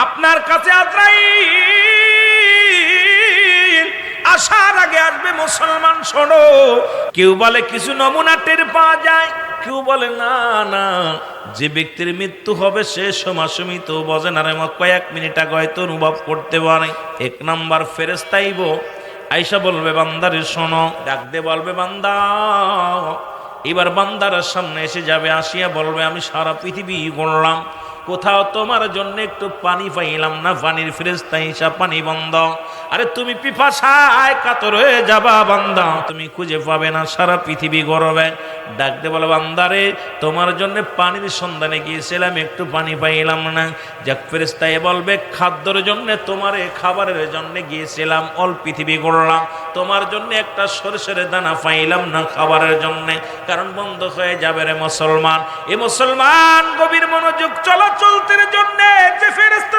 আপনার কাছে আজরাইল আসার আগে আসবে। মুসলমান শোনো, কেউ বলে কিছু নমুনা টের পাওয়া যায়, কেউ বলে না না, যে ব্যক্তির মৃত্যু হবে সে সমাসমী তো বোঝে না রে, কয়েক মিনিট আগে হয়তো অনুভব করতে পারে। এক নাম্বার ফেরেশতা আইব, আইসা বলবে বান্দারে শোনো, ডাকতে বলবে বান্দা। এবার বান্দার সামনে এসে যাবে, আসিয়া বলবে আমি সারা পৃথিবী ঘুরলাম, কোথাও তোমার জন্য একটু পানি পাইলাম না। পানির ফেরেশতা হিসাব, পানি বন্ধ। আরে তুমি পিপাসায় কাতর হয়ে যাবা বান্দা, তুমি খুঁজে পাবে না, সারা পৃথিবী গরবে। ডাকতে বলে বান্দারে তোমার জন্য পানির সন্ধানে গিয়েছিলাম, একটু পানি পাইলাম না। যাক ফেরেশতা বলবে খাদ্যের জন্য, তোমার খাবারের জন্য গিয়েছিলাম, অল পৃথিবী ঘুরলাম, তোমার জন্য একটা সরষের দানা পাইলাম না খাবারের জন্য। কারণ বন্ধ হয়ে যাবে রে মুসলমান। এ মুসলমান গভীর মনোযোগ, চলাচলতের জন্য যে ফেরেশতা